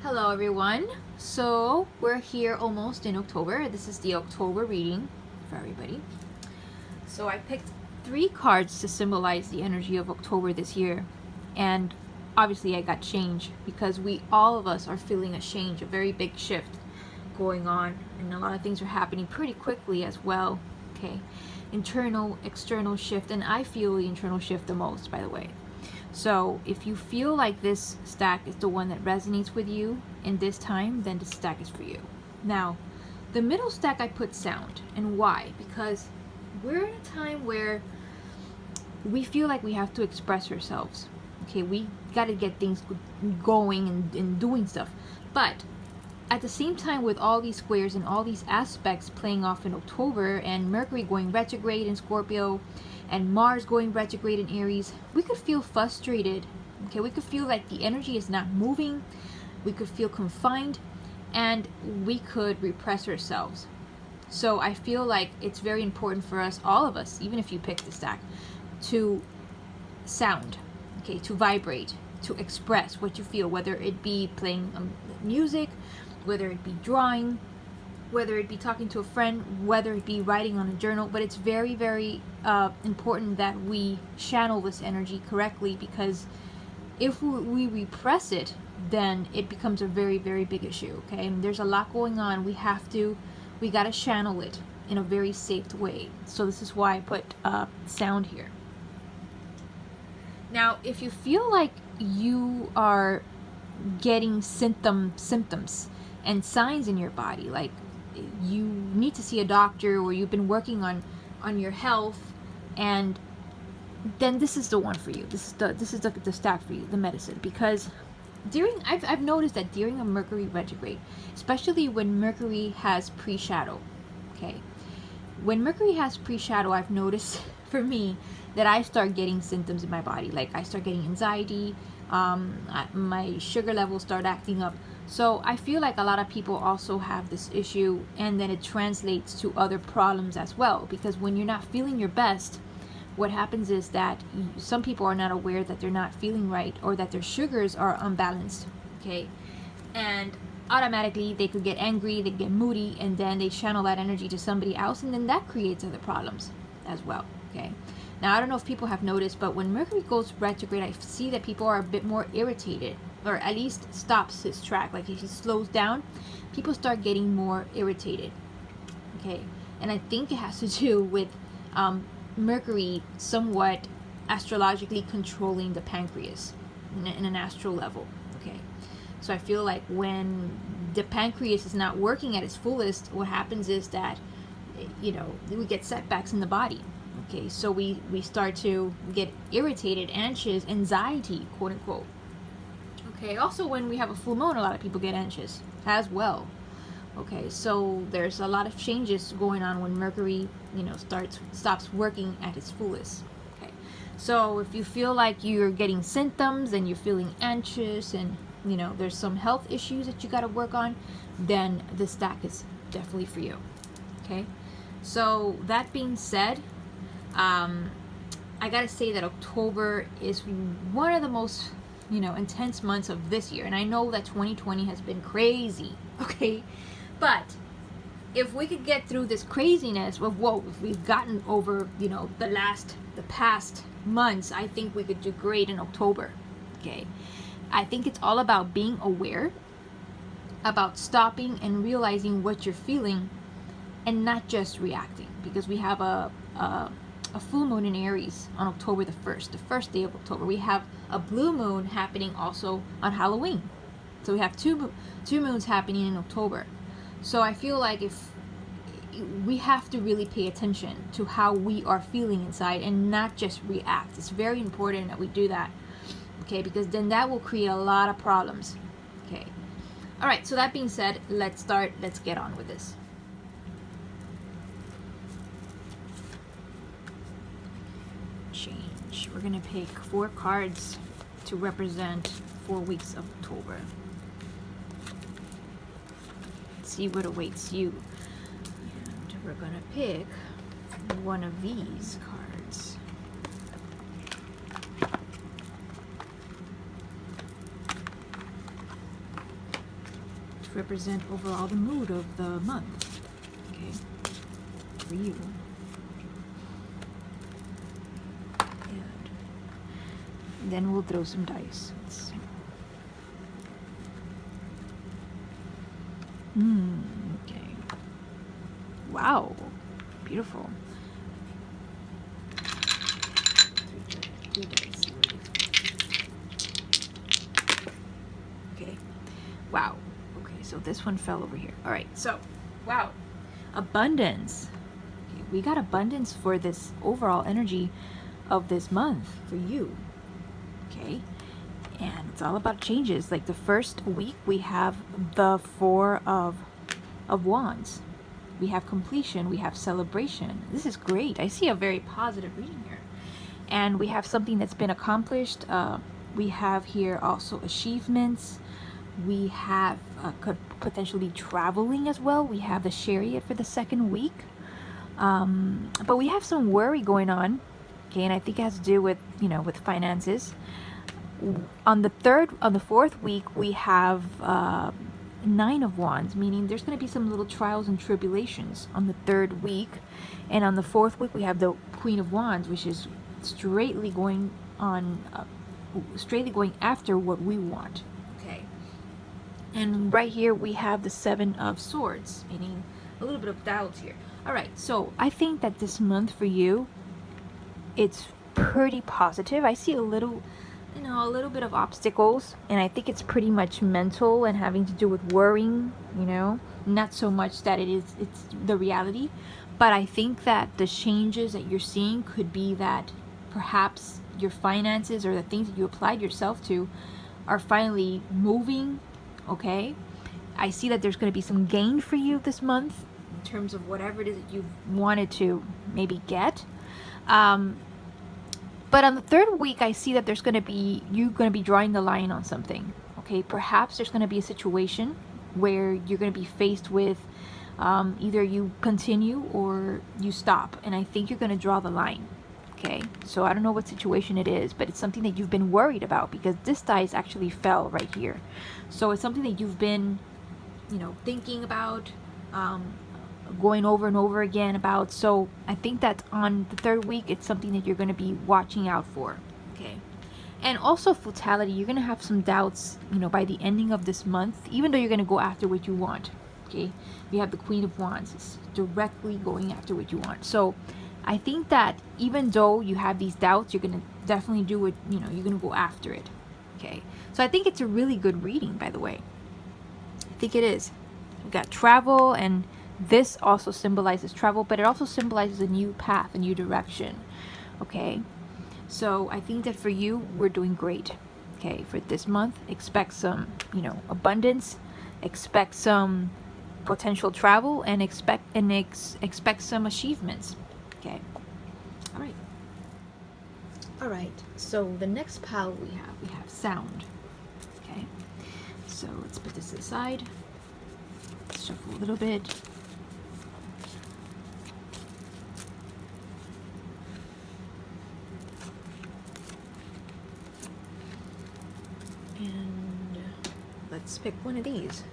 Hello everyone. So we're here almost in October. This is the October reading for everybody. So I picked 3 cards to symbolize the energy of October this year. And obviously I got change because all of us are feeling a change, a very big shift going on. And a lot of things are happening pretty quickly as well. Okay. Internal, external shift. And I feel the internal shift the most, by the way. So if you feel like this stack is the one that resonates with you in this time, then this stack is for you. Now, the middle stack I put sound. And why? Because we're in a time where we feel like we have to express ourselves. Okay, we got to get things going and doing stuff. But at the same time, with all these squares and all these aspects playing off in October, and Mercury going retrograde in Scorpio, and Mars going retrograde in Aries, we could feel frustrated. Okay, we could feel like the energy is not moving. We could feel confined, and we could repress ourselves. So I feel like it's very important for us, all of us, even if you pick the stack, to sound, okay, to vibrate, to express what you feel, whether it be playing music, whether it be drawing, whether it be talking to a friend, whether it be writing on a journal. But it's very, very important that we channel this energy correctly, because if we repress it, then it becomes a very, very big issue. Okay, and there's a lot going on. We got to channel it in a very safe way. So this is why I put sound here. Now, if you feel like you are getting symptoms and signs in your body, like you need to see a doctor, or you've been working on your health, and then this is the one for you. This is the stack for you, the medicine. Because I've noticed that during a Mercury retrograde, especially when Mercury has pre-shadow, okay, when Mercury has pre-shadow, I've noticed for me that I start getting symptoms in my body. Like I start getting anxiety, my sugar levels start acting up. So I feel like a lot of people also have this issue, and then it translates to other problems as well. Because when you're not feeling your best, what happens is that some people are not aware that they're not feeling right, or that their sugars are unbalanced, okay? And automatically they could get angry, they get moody, and then they channel that energy to somebody else, and then that creates other problems as well, okay? Now, I don't know if people have noticed, but when Mercury goes retrograde, I see that people are a bit more irritated, or at least stops his track. Like if he slows down, people start getting more irritated, okay? And I think it has to do with Mercury somewhat astrologically controlling the pancreas in an astral level, okay? So I feel like when the pancreas is not working at its fullest, what happens is that, we get setbacks in the body. Okay, so we start to get irritated, anxious, anxiety, quote unquote. Okay, also when we have a full moon, a lot of people get anxious as well. Okay, so there's a lot of changes going on when Mercury, stops working at its fullest. Okay, so if you feel like you're getting symptoms and you're feeling anxious, and there's some health issues that you got to work on, then this stack is definitely for you. Okay, so that being said, I gotta say that October is one of the most, intense months of this year. And I know that 2020 has been crazy, okay? But if we could get through this craziness of what we've gotten over, the past months, I think we could do great in October, okay? I think it's all about being aware, about stopping and realizing what you're feeling, and not just reacting. Because we have a full moon in Aries on October the 1st, the first day of October. We have a blue moon happening also on Halloween. So we have two moons happening in October. So I feel like if we have to really pay attention to how we are feeling inside and not just react. It's very important that we do that, okay? Because then that will create a lot of problems, okay? All right, so that being said, let's get on with this. Change. We're gonna pick 4 cards to represent 4 weeks of October. Let's see what awaits you. And we're gonna pick one of these cards. to represent overall the mood of the month. Okay, for you. And then we'll throw some dice. Okay. Wow. Beautiful. Three dice. Okay. Wow. Okay, so this one fell over here. All right. So, wow. Abundance. Okay, we got abundance for this overall energy of this month for you. Okay. And it's all about changes. Like the first week, we have the Four of Wands. We have completion. We have celebration. This is great. I see a very positive reading here. And we have something that's been accomplished. We have here also achievements. We have potentially traveling as well. We have the Chariot for the second week. But we have some worry going on. Okay, and I think it has to do with, with finances. On the fourth week, we have Nine of Wands, meaning there's going to be some little trials and tribulations on the third week. And on the fourth week, we have the Queen of Wands, which is straightly going after what we want. Okay. And right here, we have the Seven of Swords, meaning a little bit of doubts here. All right, so I think that this month for you, it's pretty positive. I see a little bit of obstacles, and I think it's pretty much mental and having to do with worrying, not so much that it's the reality. But I think that the changes that you're seeing could be that perhaps your finances or the things that you applied yourself to are finally moving. Okay, I see that there's going to be some gain for you this month in terms of whatever it is that you've wanted to maybe get. But on the third week, I see that you're going to be drawing the line on something. Okay, perhaps there's going to be a situation where you're going to be faced with either you continue or you stop. And I think you're going to draw the line. Okay, so I don't know what situation it is, but it's something that you've been worried about because this dice actually fell right here. So it's something that you've been, thinking about, going over and over again about. So I think that on the third week, it's something that you're going to be watching out for. Okay. And also fatality, you're going to have some doubts, by the ending of this month, even though you're going to go after what you want. Okay. You have the Queen of Wands. It's directly going after what you want. So I think that even though you have these doubts, you're going to definitely do it, you're going to go after it. Okay. So I think it's a really good reading, by the way. I think it is. We've got travel, and this also symbolizes travel, but it also symbolizes a new path, a new direction. Okay, so I think that for you, we're doing great. Okay, for this month, expect some, abundance, expect some potential travel, and expect some achievements. Okay, all right. So the next pile we have sound. Okay, so let's put this aside. Let's shuffle a little bit. And let's pick one of these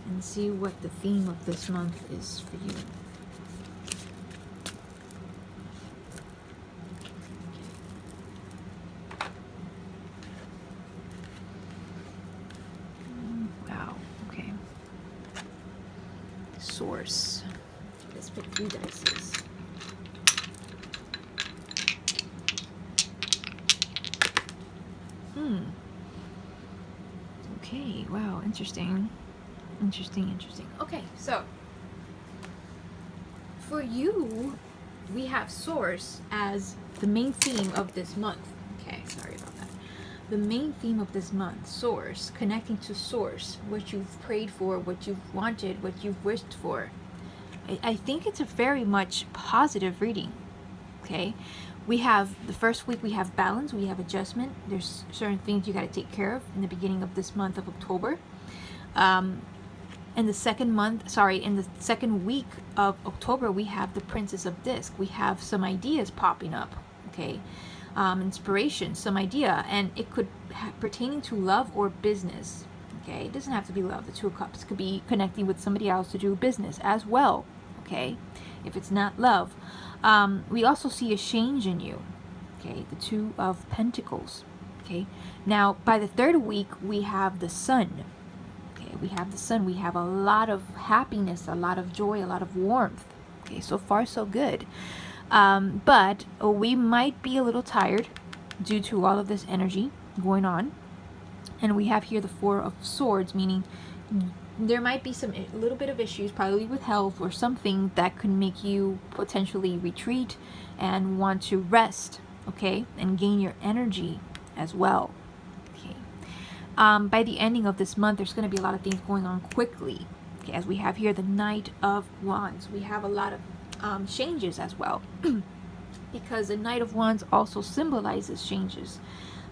and see what the theme of this month is for you. Wow, okay. Source. Let's pick 3 dice. Okay, wow, interesting. Okay, so for you, we have source as the main theme of this month. Okay, sorry about that. The main theme of this month, source, connecting to source, what you've prayed for, what you've wanted, what you've wished for. I think it's a very much positive reading. Okay, we have the first week, we have balance, we have adjustment. There's certain things you got to take care of in the beginning of this month of October. In the second week of October, we have the Princess of Disc. We have some ideas popping up. Okay, inspiration, some idea, and it could pertaining to love or business. Okay, it doesn't have to be love. The Two of Cups could be connecting with somebody else to do business as well. Okay, if it's not love. We also see a change in you. Okay, the Two of Pentacles. Okay, now by the third week we have the Sun. Okay, we have the Sun. We have a lot of happiness, a lot of joy, a lot of warmth. Okay, so far so good. But we might be a little tired due to all of this energy going on. And we have here the Four of Swords, meaning there might be a little bit of issues, probably with health or something that could make you potentially retreat and want to rest, okay, and gain your energy as well. Okay. By the ending of this month, there's going to be a lot of things going on quickly. Okay, as we have here the Knight of Wands, we have a lot of changes as well, because the Knight of Wands also symbolizes changes.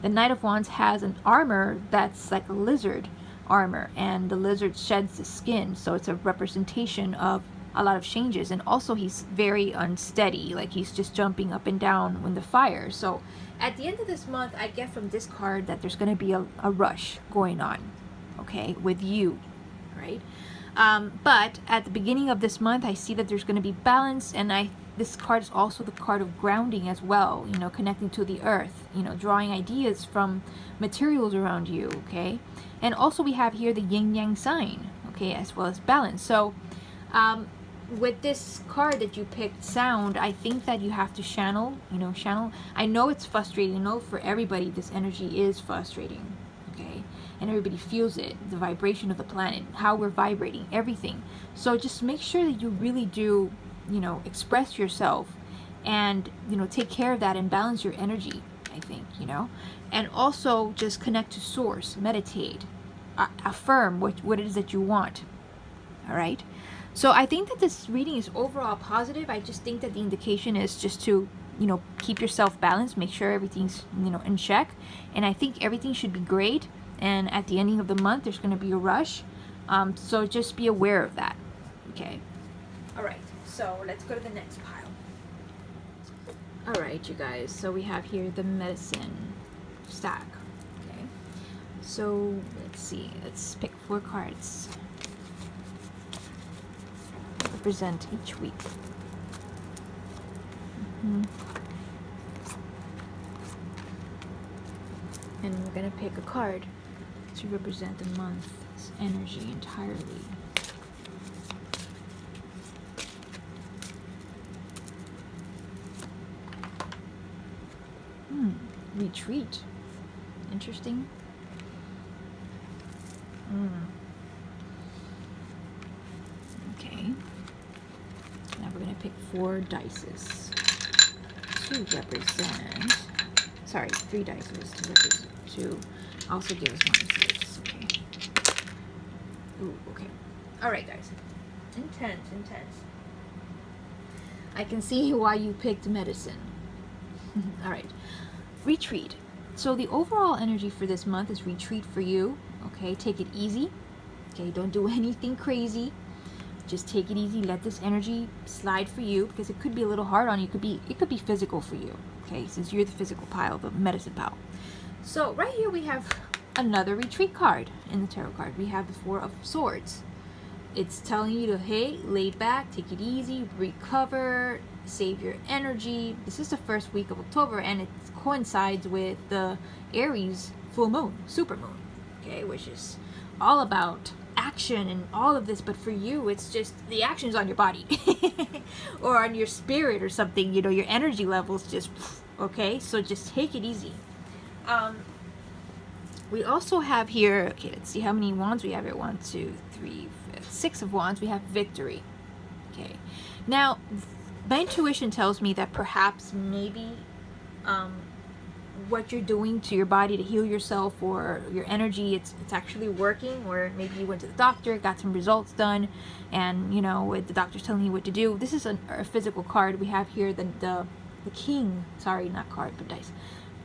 The Knight of Wands has an armor that's like a lizard armor, and the lizard sheds the skin, so it's a representation of a lot of changes. And also he's very unsteady, like he's just jumping up and down in the fire. So at the end of this month, I get from this card that there's going to be a rush going on, okay, with you, right? But at the beginning of this month, I see that there's going to be balance, and this card is also the card of grounding as well, you know, connecting to the earth, you know, drawing ideas from materials around you, okay? And also we have here the yin-yang sign, okay, as well as balance. So with this card that you picked, Sound, I think that you have to channel. I know it's frustrating. I know for everybody this energy is frustrating, okay? And everybody feels it, the vibration of the planet, how we're vibrating, everything. So just make sure that you really do, you know, express yourself and, you know, take care of that and balance your energy, I think, you know. And also just connect to source, meditate, affirm what it is that you want. All right. So I think that this reading is overall positive. I just think that the indication is just to, you know, keep yourself balanced, make sure everything's, you know, in check. And I think everything should be great. And at the ending of the month, there's going to be a rush. So just be aware of that. Okay. All right. So let's go to the next pile. All right, you guys. So we have here the medicine stack. Okay. So let's see. Let's pick 4 cards. Represent each week. And we're going to pick a card to represent the month's energy entirely. Retreat. Interesting. Okay. Now we're going to pick 4 dices to represent. Sorry, 3 dices to represent. To also give us 1 of this. Okay. Ooh, okay. Alright, guys. Intense. I can see why you picked medicine. Alright. Retreat. So the overall energy for this month is retreat for you. Okay, take it easy. Okay, don't do anything crazy. Just take it easy. Let this energy slide for you, because it could be a little hard on you. It could be physical for you. Okay, since you're the physical pile, the medicine pile. So right here we have another retreat card in the tarot card. We have the 4 of Swords. It's telling you to, hey, lay back, take it easy, recover, save your energy. This is the first week of October, and it coincides with the Aries full moon, super moon, okay, which is all about action and all of this. But for you, it's just the action's on your body or on your spirit or something, you know, your energy levels just, okay, so just take it easy. We also have here, okay, let's see how many wands we have here. 1, 2, 3, 4, 6 of wands. We have victory. Okay, now my intuition tells me that perhaps maybe what you're doing to your body to heal yourself or your energy, it's actually working. Or maybe you went to the doctor, got some results done, and you know the doctor's telling you what to do. This is a physical card. We have here the king, sorry, not card but dice,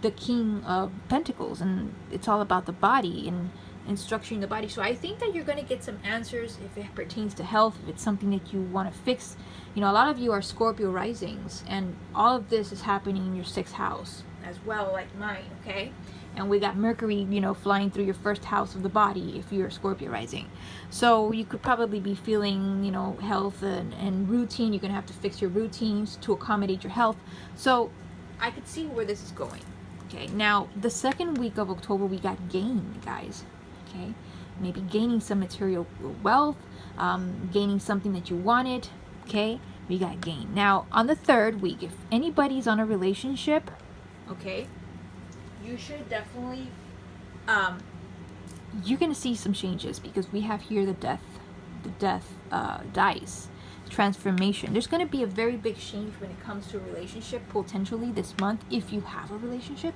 the King of Pentacles, and it's all about the body and structuring the body. So I think that you're going to get some answers if it pertains to health, if it's something that you want to fix. You know, a lot of you are Scorpio risings, and all of this is happening in your 6th house as well, like mine, okay? And we got Mercury, you know, flying through your first house of the body if you're Scorpio rising. So you could probably be feeling, you know, health and routine. You're going to have to fix your routines to accommodate your health. So I could see where this is going. Okay, now the second week of October, we got gain, guys. Okay, maybe gaining some material wealth, gaining something that you wanted. Okay, we got gain. Now on the third week, if anybody's on a relationship, okay, you should definitely, you're gonna see some changes, because we have here the death dice, transformation. There's gonna be a very big change when it comes to a relationship potentially this month, if you have a relationship.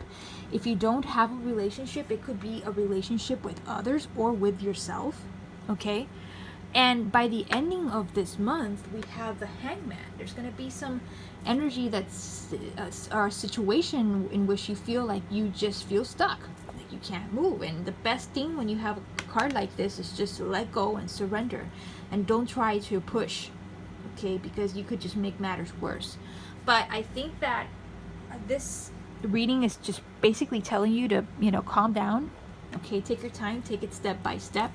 If you don't have a relationship, it could be a relationship with others or with yourself. Okay, and by the ending of this month, we have the Hangman. There's going to be some energy that's a situation in which you feel like you just feel stuck, like you can't move. And the best thing when you have a card like this is just to let go and surrender, and don't try to push, okay, because you could just make matters worse. But I think that this reading is just basically telling you to, you know, calm down, okay, take your time, take it step by step.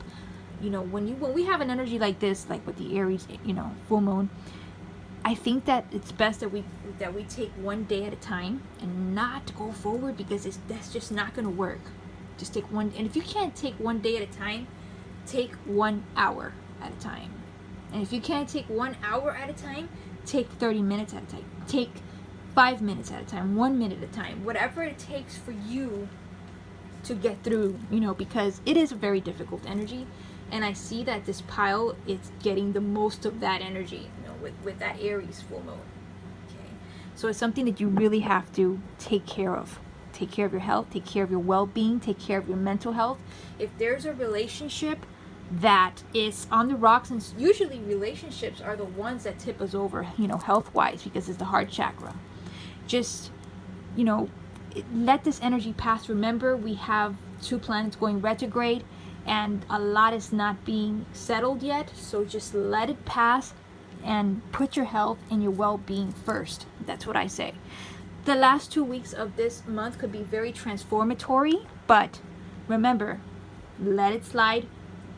You know, when we have an energy like this, like with the Aries, you know, full moon, I think that it's best that we take one day at a time and not go forward, because that's just not going to work. Just take one, and if you can't take one day at a time, take 1 hour at a time. And if you can't take 1 hour at a time, take 30 minutes at a time. Take 5 minutes at a time, 1 minute at a time, whatever it takes for you to get through, you know, because it is a very difficult energy. And I see that this pile is getting the most of that energy, you know, with that Aries full moon. Okay, so it's something that you really have to take care of. Take care of your health, take care of your well-being, take care of your mental health. If there's a relationship that is on the rocks, and usually relationships are the ones that tip us over, you know, health-wise, because it's the heart chakra. Just, you know, let this energy pass. Remember, we have 2 planets going retrograde, and a lot is not being settled yet, so just let it pass and put your health and your well-being first. That's what I say. The last 2 weeks of this month could be very transformatory, but remember, let it slide.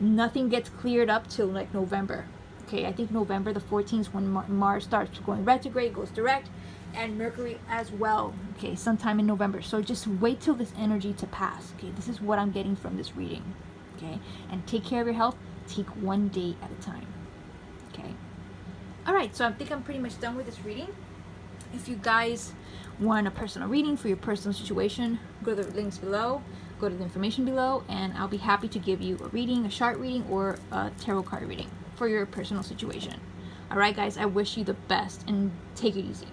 Nothing gets cleared up till like November. Okay, I think November the 14th is when Mars starts going retrograde, goes direct, and Mercury as well. Okay, sometime in November. So just wait till this energy to pass. Okay, this is what I'm getting from this reading. Okay, and take care of your health. Take one day at a time. Okay, all right, so I think I'm pretty much done with this reading. If you guys want a personal reading for your personal situation, go to the links below, go to the information below, and I'll be happy to give you a reading, a chart reading, or a tarot card reading for your personal situation. All right, guys, I wish you the best, and take it easy.